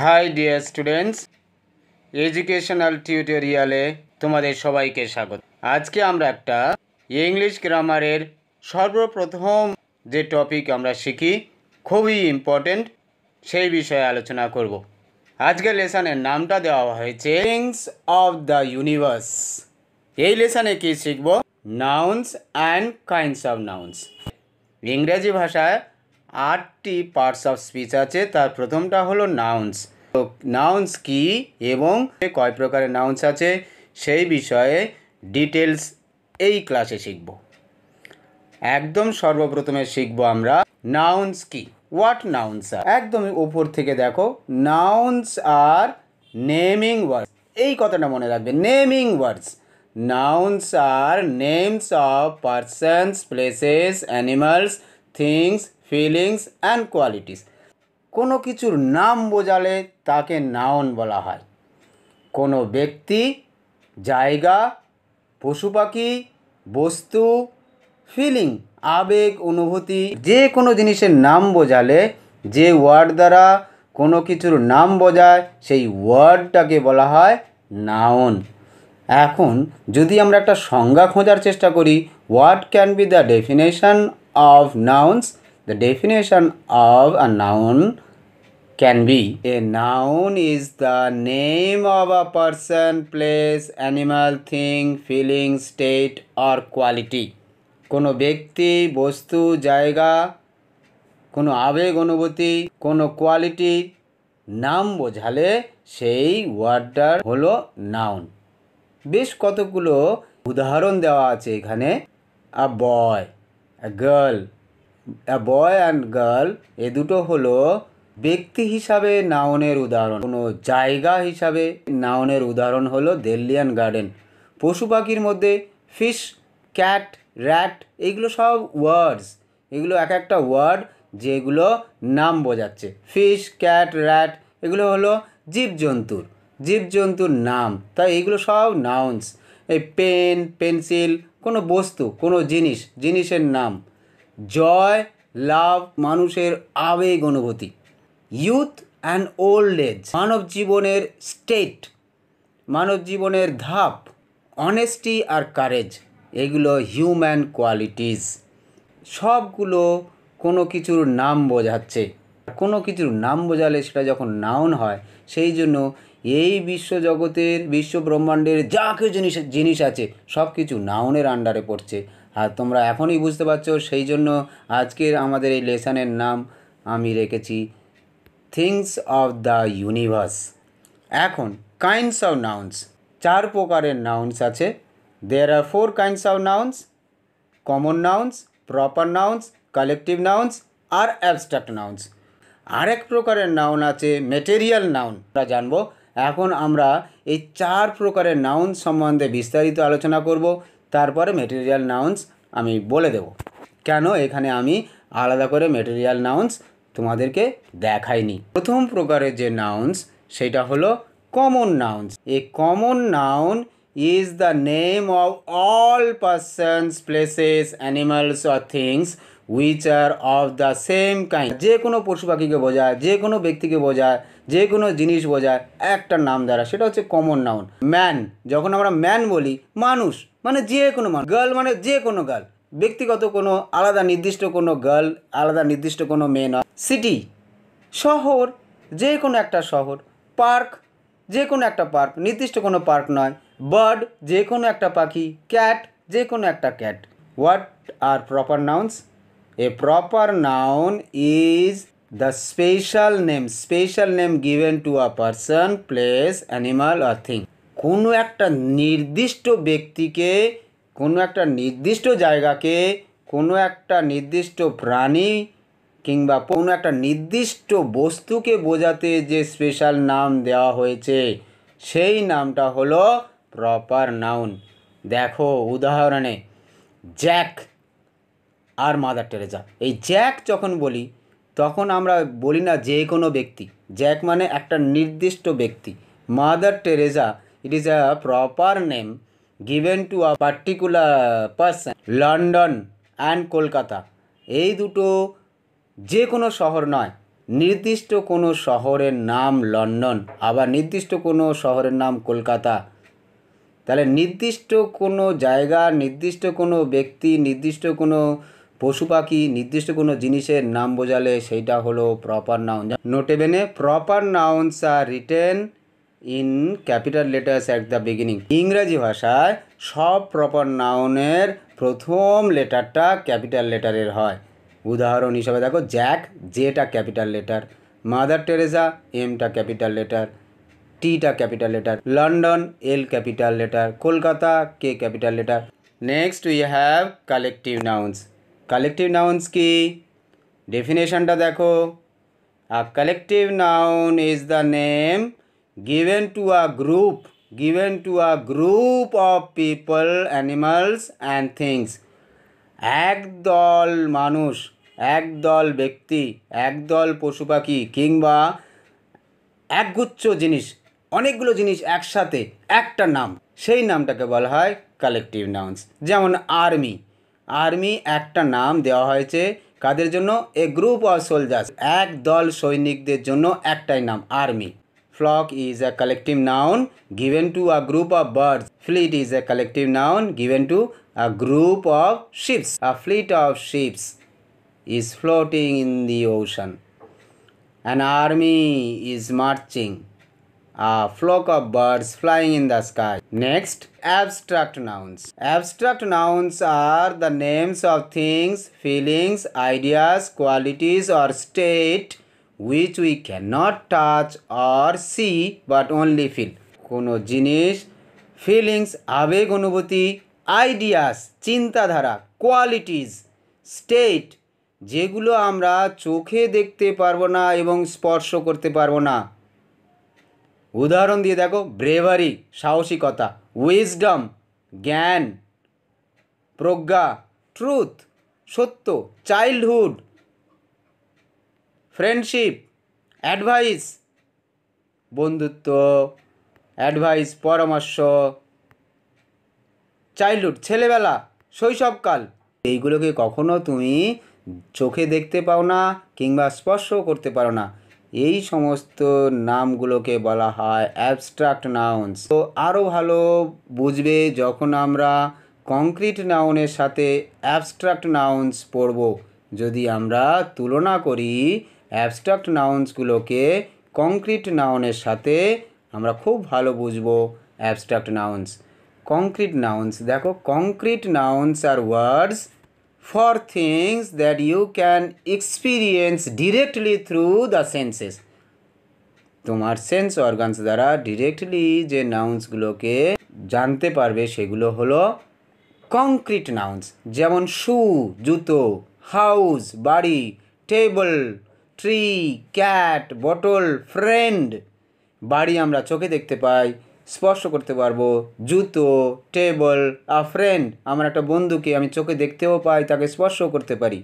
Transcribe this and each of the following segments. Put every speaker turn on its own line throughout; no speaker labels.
High dear students, educational টিউটোরিয়ালে তোমাদের সবাইকে স্বাগত। আজকে আমরা একটা ইংলিশ গ্রামারের সর্বপ্রথম যে টপিক আমরা শিখি, খুবই ইম্পর্টেন্ট, সেই বিষয়ে আলোচনা করব। আজকের লেসনের নামটা দেওয়া হয়েছে থিংস অফ দ্য ইউনিভার্স। এই লেসনে কি শিখব? Nouns and kinds of nouns. ইংরেজি ভাষায় 8টি পার্টস অফ স্পিচ আছে। তার প্রথমটা হলো নাউন্স। তো নাউন্স কি এবং কয় প্রকারের নাউন্স আছে সেই বিষয়ে ডিটেলস এই ক্লাসে শিখব। একদম সর্বপ্রথমে শিখব আমরা নাউন্স কি। What nouns are? একদম উপর থেকে দেখো, নাউন্স আর নেমিং ওয়ার্ডস। এই কথাটা মনে রাখবে, naming words. Nouns are names of persons, places, animals, things, feelings and qualities. কোনো কিছুর নাম বোঝালে তাকে নাউন বলা হয়। কোনো ব্যক্তি, জায়গা, পশু পাখি, বস্তু, ফিলিং, আবেগ, অনুভূতি, যে কোনো জিনিসের নাম বোঝালে, যে ওয়ার্ড দ্বারা কোনো কিছুর নাম বোঝায় সেই ওয়ার্ডটাকে বলা হয় নাউন। এখন যদি আমরা একটা সংজ্ঞা খোঁজার চেষ্টা করি, what can be the definition of nouns? The definition of a noun can be a noun is the name of a person, place, animal, thing, feeling, state or quality. কোনো ব্যক্তি, বস্তু, জায়গা, কোনো আবেগ, অনুভূতি, কোনো কোয়ালিটি নাম বোঝালে সেই ওয়ার্ডটার হলো নাউন। বেশ কতগুলো উদাহরণ দেওয়া আছে এখানে। A boy, a girl, a boy and girl, এ দুটো হলো ব্যক্তি হিসাবে নাউনের উদাহরণ। কোনো জায়গা হিসাবে নাউনের উদাহরণ হলো দিল্লিয়ান গার্ডেন। পশু পাখির মধ্যে ফিশ, ক্যাট, র্যাট, এগুলো সব ওয়ার্ডস। এগুলো এক একটা ওয়ার্ড যেগুলো নাম বোঝাচ্ছে। ফিশ, ক্যাট, র্যাট এগুলো হলো জীবজন্তুর নাম। তাই এগুলো সব নাউন্স। এই পেন, পেন্সিল, কোনো বস্তু, কোনো জিনিসের নাম। জয়, লাভ, মানুষের আবেগ, অনুভূতি। ইউথ অ্যান্ড ওল্ড এজ, মানব জীবনের স্টেট, মানব জীবনের ধাপ। অনেস্টি আর কারেজ, এগুলো হিউম্যান কোয়ালিটিস। সবগুলো কোনো কিছুর নাম বোঝাচ্ছে। কোনো কিছুর নাম বোঝালে সেটা যখন নাউন হয়, সেই জন্য এই বিশ্বজগতের, বিশ্ব ব্রহ্মাণ্ডের যা কিছু জিনিস আছে সব কিছু নাউনের আন্ডারে পড়ছে। আর তোমরা এখনই বুঝতে পারছো, সেই জন্য আজকের আমাদের এই লেসনের নাম আমি রেখেছি থিংস অফ দ্য ইউনিভার্স। এখন কাইন্ডস অফ নাউন্স। 4 প্রকারের নাউন্স আছে। দেয়ার আর 4 kinds of nouns: common nouns, proper nouns, collective nouns are abstract nouns. আরেক প্রকারের নাউন আছে ম্যাটেরিয়াল নাউন, আমরা জানবো। এখন আমরা এই 4 প্রকারের নাউন সম্বন্ধে বিস্তারিত আলোচনা করব। তারপরে ম্যাটেরিয়াল নাউন্স আমি বলে দেব। কেন এখানে আমি আলাদা করে ম্যাটেরিয়াল নাউন্স তোমাদেরকে দেখাইনি। প্রথম প্রকারের যে নাউন্স সেটা হলো common nouns. A common noun is the name of all persons, places, animals or things which are of the same kind. যে কোনো পশু পাখিকে বোঝায়, যে কোনো ব্যক্তিকে বোঝায়, যে কোনো জিনিস বোঝায় একটা নাম দ্বারা, সেটা হচ্ছে কমন নাউন। ম্যান, যখন আমরা ম্যান বলি, মানুষ মানে যে কোনো মানুষ। গার্ল মানে যে কোনো গার্ল, ব্যক্তিগত কোনো আলাদা নির্দিষ্ট কোনো গার্ল, আলাদা নির্দিষ্ট কোনো মেয়ে নয়। সিটি, শহর, যে কোনো একটা শহর। পার্ক, যে কোনো একটা পার্ক, নির্দিষ্ট কোনো পার্ক নয়। বার্ড, যে কোনো একটা পাখি। ক্যাট, যে কোনো একটা cat. What are proper nouns? A proper noun is the special name given to a person, place, animal or thing. কোনো একটা নির্দিষ্ট ব্যক্তিকে, কোনো একটা নির্দিষ্ট জায়গাকে, কোনো একটা নির্দিষ্ট প্রাণী কিংবা কোনো একটা নির্দিষ্ট বস্তুকে বোঝাতে যে স্পেশাল নাম দেওয়া হয়েছে সেই নামটা হলো প্রপার নাউন। দেখো উদাহরণে, জ্যাক আর মাদার টেরেসা। এই জ্যাক যখন বলি তখন আমরা বলি না যে কোনো ব্যক্তি, জ্যাক মানে একটা নির্দিষ্ট ব্যক্তি। Mother Teresa, it is a proper name given to a particular person. London and Kolkata, এই দুটো যে কোনো শহর নয়, নির্দিষ্ট কোনো শহরের নাম লন্ডন, আবার নির্দিষ্ট কোনো শহরের নাম কলকাতা। তাহলে নির্দিষ্ট কোনো জায়গা, নির্দিষ্ট কোনো ব্যক্তি, নির্দিষ্ট কোনো পশু পাখি, নির্দিষ্ট কোনো জিনিসের নাম বোঝালে সেইটা হলো proper noun. Nota bene proper nouns are written in capital letters at the beginning. ইংরাজি ভাষায় সব প্রপার নাউনের প্রথম লেটারটা ক্যাপিটাল লেটারের হয়। উদাহরণ হিসাবে দেখো, জ্যাক, জেটা ক্যাপিটাল লেটার, মাদার টেরেসা, এমটা ক্যাপিটাল লেটার, টিটা capital letter, London, L capital letter, Kolkata, K capital letter. Next we have collective nouns. Collective nouns কি? ডেফিনেশনটা দেখো, a collective noun is the name given to a group of people, animals and things. একদল মানুষ, একদল ব্যক্তি, একদল পশু পাখি কিংবা একগুচ্ছ জিনিস, অনেকগুলো জিনিস একসাথে একটা নাম, সেই নামটাকে বলা হয় কালেকটিভ নাউন্স। যেমন আর্মি, আর্মি একটা নাম দেওয়া হয়েছে কাদের জন্য? এ গ্রুপ অফ সোলজার্স, এক দল সৈনিকদের জন্য একটাই নাম army. Flock is a collective noun given to a group of birds. Fleet is a collective noun given to a group of ships. A fleet of ships is floating in the ocean. An army is marching. A flock of birds flying in the sky. Next, abstract nouns. Abstract nouns are the names of things, feelings, ideas, qualities or state which we cannot touch or see but only feel. কোনো জিনিস, feelings আবেগ অনুভূতি, ideas চিন্তাধারা, qualities state যেগুলো আমরা চোখে দেখতে পারবো না এবং স্পর্শ করতে পারবো না। উদাহরণ দিয়ে দেখো, ব্রেভারি সাহসিকতা, উইজডম জ্ঞান, প্রজ্ঞা ট্রুথ সত্য, চাইল্ডহুড ফ্রেন্ডশিপ, অ্যাডভাইস বন্ধুত্ব, অ্যাডভাইস পরামর্শ, চাইল্ডহুড ছেলেবেলা, শৈশবকাল। এইগুলোকে কখনো তুমি চোখে দেখতে পাও না কিংবা স্পর্শ করতে পারো না, এই সমস্ত নামগুলোকে বলা হয় অ্যাবস্ট্রাক্ট নাউন্স। তো আরও ভালো বুঝবে যখন আমরা কংক্রিট নাউনের সাথে অ্যাবস্ট্রাক্ট নাউন্স পড়ব। যদি আমরা তুলনা করি অ্যাবস্ট্রাক্ট নাউন্সগুলোকে কংক্রিট নাউনের সাথে, আমরা খুব ভালো বুঝবো অ্যাবস্ট্রাক্ট নাউন্স। কংক্রিট নাউন্স দেখো, concrete nouns are words for things that you can experience directly through the senses. তোমার সেন্স অর্গানস দ্বারা ডিরেক্টলি যে নাউন্সগুলোকে জানতে পারবে সেগুলো হলো কংক্রিট নাউন্স। যেমন শু জুতো, হাউস বাড়ি, table tree, cat bottle, friend বাড়ি আমরা চোখে দেখতে পাই, স্পর্শ করতে পারবো, জুতো টেবল, আ ফ্রেন্ড আমার একটা বন্ধুকে আমি চোখে দেখতেও পাই, তাকে স্পর্শ করতে পারি।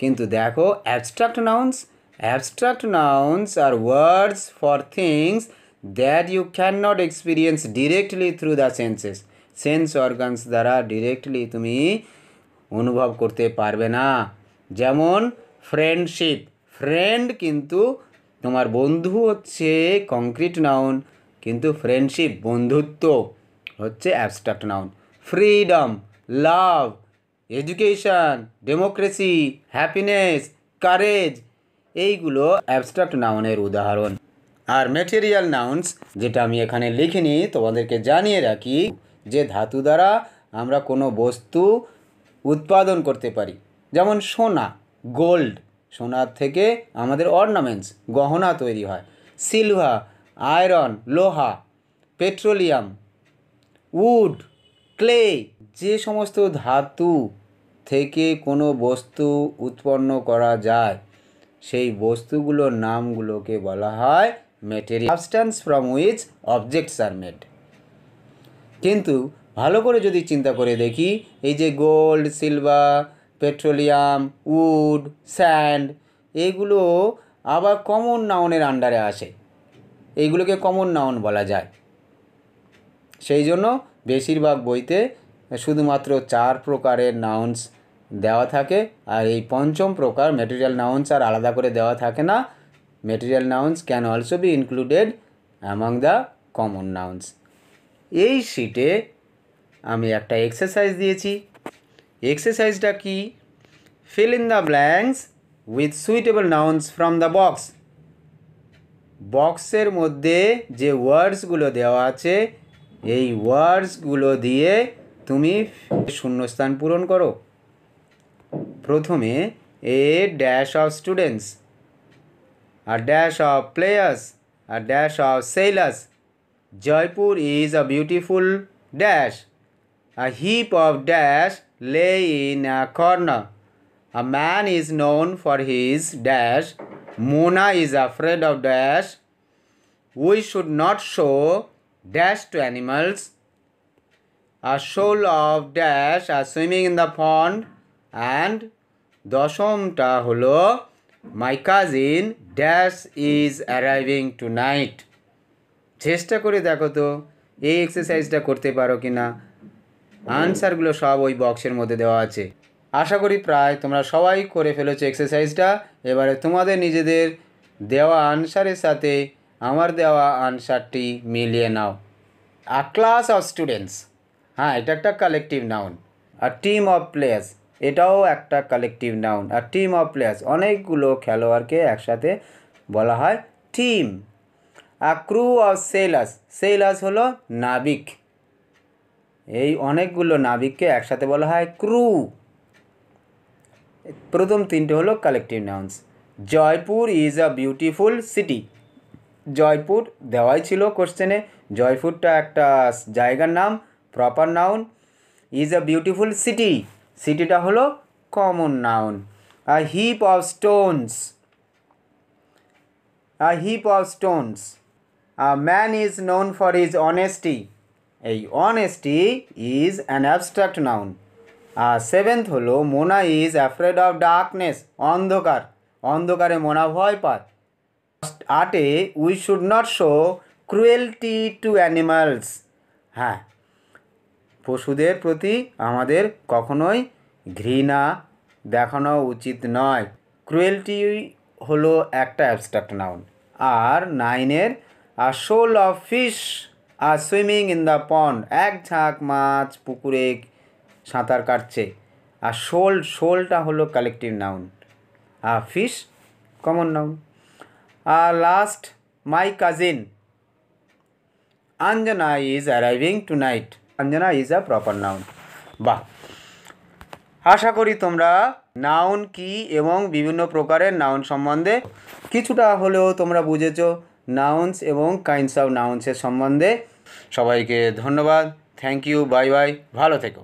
কিন্তু দেখো abstract nouns are words for things that you can not experience directly through the senses. Sense organs দ্বারা ডিরেক্টলি তুমি অনুভব করতে পারবে না। যেমন ফ্রেন্ডশিপ, ফ্রেন্ড কিন্তু তোমার বন্ধু হচ্ছে কংক্রিট নাউন, কিন্তু ফ্রেন্ডশিপ বন্ধুত্ব হচ্ছে অ্যাবস্ট্রাক্ট নাউন। ফ্রিডম, লাভ, এডুকেশন, ডেমোক্রেসি, হ্যাপিনেস, কারেজ এইগুলো অ্যাবস্ট্রাক্ট নাউনের উদাহরণ। আর ম্যাটেরিয়াল নাউন্স, যেটা আমি এখানে লিখিনি তোমাদেরকে জানিয়ে রাখি, যে ধাতু দ্বারা আমরা কোনো বস্তু উৎপাদন করতে পারি। যেমন সোনা, গোল্ড, সোনার থেকে আমাদের অর্নামেন্টস গহনা তৈরি হয়। সিলভার, আয়রন লোহা, পেট্রোলিয়াম, উড, ক্লে, যে সমস্ত ধাতু থেকে কোনো বস্তু উৎপন্ন করা যায় সেই বস্তুগুলোর নামগুলোকে বলা হয় material. Substance from which objects are made. কিন্তু ভালো করে যদি চিন্তা করে দেখি, এই যে gold, silver, petroleum, wood, sand এগুলো আবার কমন নাউনের আন্ডারে আসে, এইগুলোকে কমন নাউন বলা যায়। সেই জন্য বেশিরভাগ বইতে শুধুমাত্র 4 প্রকারের নাউন্স দেওয়া থাকে, আর এই পঞ্চম প্রকার ম্যাটেরিয়াল নাউন্স আর আলাদা করে দেওয়া থাকে না। material nouns can also be included among the common nouns. এই শিটে আমি একটা এক্সারসাইজ দিয়েছি। এক্সারসাইজটা কি? fill in the blanks with suitable nouns from the box. বক্সের মধ্যে যে ওয়ার্ডসগুলো দেওয়া আছে এই ওয়ার্ডসগুলো দিয়ে তুমি শূন্যস্থান পূরণ করো। প্রথমে a dash of students, a dash of players, a dash of sailors. Jaipur is a beautiful dash. A heap of dash lay in a corner. A man is known for his dash. Mona is afraid of dash. We should not show dash to animals. A shoal of dash are swimming in the pond. And দশমটা হলো my cousin dash is arriving tonight. চেষ্টা করে দেখো তো এই এক্সারসাইজটা করতে পারো কি না। আনসারগুলো সব ওই বক্সের মধ্যে দেওয়া আছে। আশা করি প্রায় তোমরা সবাই করে ফেলেছো এক্সারসাইজটা। এবারে তোমাদের নিজেদের দেওয়া আনসারের সাথে আমার দেওয়া আনসারটি মিলিয়ে নাও। আ ক্লাস অফ স্টুডেন্টস, হ্যাঁ এটা একটা collective noun. A team of players, এটাও একটা কালেকটিভ নাউন। আর টিম অফ প্লেয়ার্স, অনেকগুলো খেলোয়াড়কে একসাথে বলা হয় team. A crew of sailors, sailors হলো নাবিক, এই অনেকগুলো নাবিককে একসাথে বলা হয় ক্রু। প্রথম তিনটে হলো collective nouns. Jaipur is a beautiful city, Jaipur দেওয়াই ছিল কোশ্চেনে। জয়পুরটা একটা জায়গার নাম, proper noun. Is a beautiful city, সিটিটা হলো common noun. A heap of stones, a heap of stones. A man is known for his honesty, এই honesty is an abstract noun. আর সেভেন্থ হলো Mona is afraid of darkness, অন্ধকার, অন্ধকারে মোনা ভয় পায়। আটে we should not show cruelty two animals, হ্যাঁ পশুদের প্রতি আমাদের কখনোই ঘৃণা দেখানো উচিত নয়। ক্রুয়েলটি হলো একটা অ্যাবস্ট্রাক্ট নাউন। আর নাইনের a shoal of fish are swimming in the pond, এক ঝাঁক মাছ পুকুরে সাঁতার কাটছে। আর শোল, শোলটা হলো কালেকটিভ নাউন। আর ফিশ কমন নাউন। আর last my cousin Anjana is arriving tonight, Anjana is a proper noun. বাহ, আশা করি তোমরা নাউন কি এবং বিভিন্ন প্রকারের নাউন সম্বন্ধে কিছুটা হলেও তোমরা বুঝেছো, নাউন্স এবং কাইন্ডস অফ নাউন্সের সম্বন্ধে। সবাইকে ধন্যবাদ, থ্যাংক ইউ, বাই বাই, ভালো থেকো।